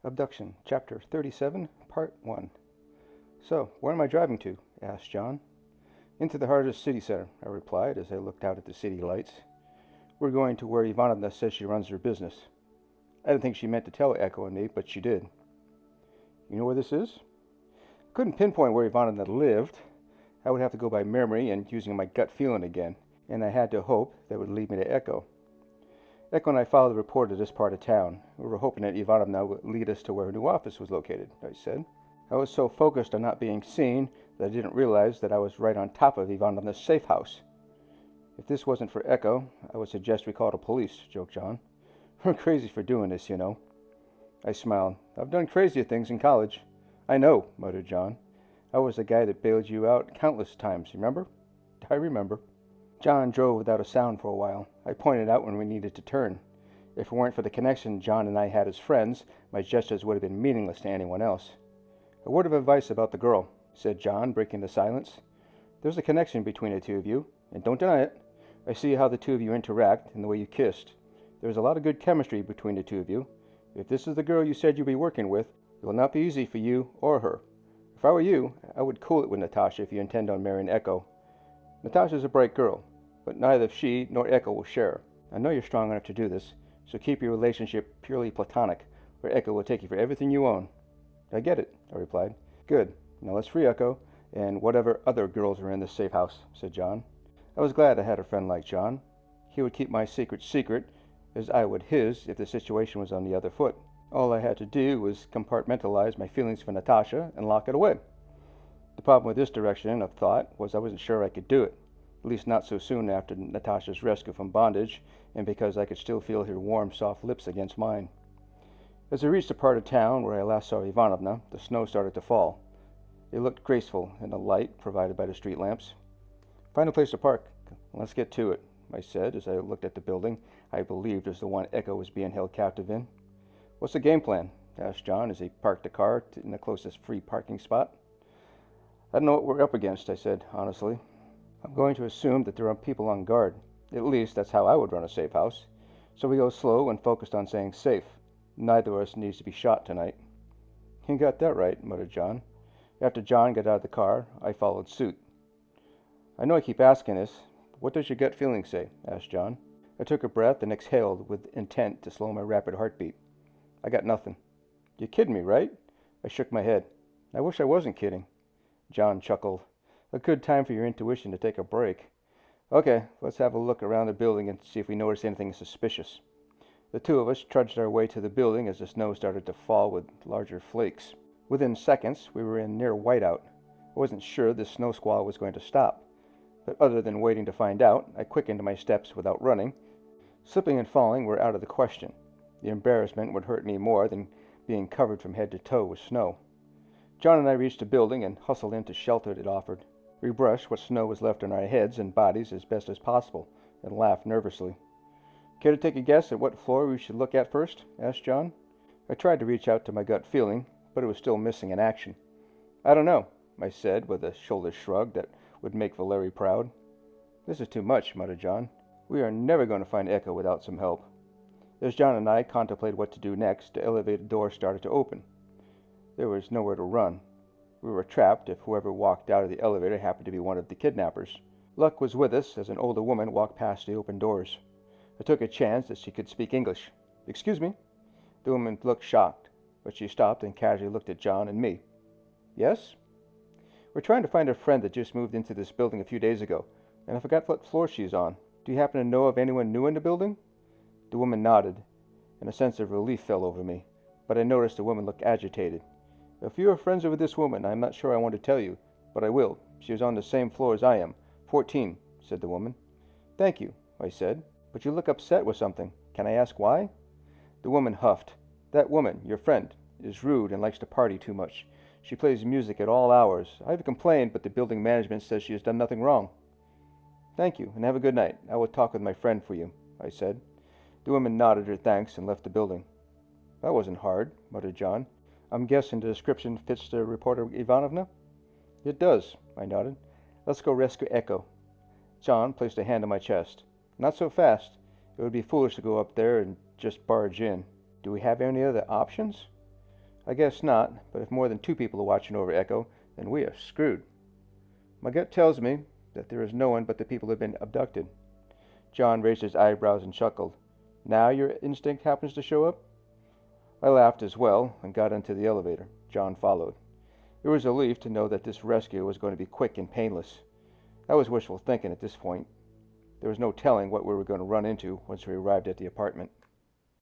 Abduction, Chapter 37, Part 1. "So, where am I driving to?" asked John. "Into the heart of the city center," I replied as I looked out at the city lights. "We're going to where Ivanovna says she runs her business." I didn't think she meant to tell Echo and me, but she did. "You know where this is?" I couldn't pinpoint where Ivanovna lived. I would have to go by memory and using my gut feeling again, and I had to hope that would lead me to Echo. Echo and I followed the reporter to this part of town. We were hoping that Ivanovna would lead us to where her new office was located, I said. I was so focused on not being seen that I didn't realize that I was right on top of Ivanovna's safe house. "If this wasn't for Echo, I would suggest we call the police," joked John. "We're crazy for doing this, you know." I smiled. "I've done crazier things in college." "I know," muttered John. "I was the guy that bailed you out countless times, remember?" "I remember." John drove without a sound for a while. I pointed out when we needed to turn. If it weren't for the connection John and I had as friends, my gestures would have been meaningless to anyone else. "A word of advice about the girl," said John, breaking the silence. "There's a connection between the two of you, and don't deny it. I see how the two of you interact and the way you kissed. There's a lot of good chemistry between the two of you. If this is the girl you said you'd be working with, it will not be easy for you or her. If I were you, I would cool it with Natasha if you intend on marrying Echo. Natasha's a bright girl, but neither she nor Echo will share. I know you're strong enough to do this, so keep your relationship purely platonic, or Echo will take you for everything you own." "I get it," I replied. "Good. Now let's free Echo, and whatever other girls are in this safe house," said John. I was glad I had a friend like John. He would keep my secret, as I would his if the situation was on the other foot. All I had to do was compartmentalize my feelings for Natasha and lock it away. The problem with this direction of thought was I wasn't sure I could do it, at least not so soon after Natasha's rescue from bondage, and because I could still feel her warm, soft lips against mine. As I reached the part of town where I last saw Ivanovna, the snow started to fall. It looked graceful in the light provided by the street lamps. "Find a place to park. Let's get to it," I said as I looked at the building I believed was the one Echo was being held captive in. "What's the game plan?" asked John as he parked the car in the closest free parking spot. "I don't know what we're up against," I said honestly. "I'm going to assume that there are people on guard. At least that's how I would run a safe house. So we go slow and focused on saying safe. Neither of us needs to be shot tonight." "You got that right," muttered John. After John got out of the car, I followed suit. "I know I keep asking this. What does your gut feeling say?" asked John. I took a breath and exhaled with intent to slow my rapid heartbeat. "I got nothing." "You're kidding me, right?" I shook my head. "I wish I wasn't kidding." John chuckled. "A good time for your intuition to take a break. Okay, let's have a look around the building and see if we notice anything suspicious." The two of us trudged our way to the building as the snow started to fall with larger flakes. Within seconds, we were in near whiteout. I wasn't sure this snow squall was going to stop, but other than waiting to find out, I quickened my steps without running. Slipping and falling were out of the question. The embarrassment would hurt me more than being covered from head to toe with snow. John and I reached the building and hustled into shelter it offered. We brushed what snow was left on our heads and bodies as best as possible, and laughed nervously. "Care to take a guess at what floor we should look at first?" asked John. I tried to reach out to my gut feeling, but it was still missing in action. "I don't know," I said with a shoulder shrug that would make Valerie proud. "This is too much," muttered John. "We are never going to find Echo without some help." As John and I contemplated what to do next, the elevator door started to open. There was nowhere to run. We were trapped if whoever walked out of the elevator happened to be one of the kidnappers. Luck was with us as an older woman walked past the open doors. I took a chance that she could speak English. "Excuse me?" The woman looked shocked, but she stopped and casually looked at John and me. "Yes?" "We're trying to find a friend that just moved into this building a few days ago, and I forgot what floor she's on. Do you happen to know of anyone new in the building?" The woman nodded, and a sense of relief fell over me, but I noticed the woman looked agitated. "If you are friends with this woman, I'm not sure I want to tell you, but I will. She is on the same floor as I am. 14, said the woman. "Thank you," I said, "but you look upset with something. Can I ask why?" The woman huffed. "That woman, your friend, is rude and likes to party too much. She plays music at all hours. I have complained, but the building management says she has done nothing wrong." "Thank you, and have a good night. I will talk with my friend for you," I said. The woman nodded her thanks and left the building. "That wasn't hard," muttered John. "I'm guessing the description fits the reporter Ivanovna?" "It does," I nodded. "Let's go rescue Echo." John placed a hand on my chest. "Not so fast. It would be foolish to go up there and just barge in. Do we have any other options?" I guess not, but if more than 2 people are watching over Echo, then we are screwed. My gut tells me that there is no one but the people who have been abducted. John raised his eyebrows and chuckled. Now your instinct happens to show up? I laughed as well and got into the elevator. John followed. It was a relief to know that this rescue was going to be quick and painless. That was wishful thinking at this point. There was no telling what we were going to run into once we arrived at the apartment.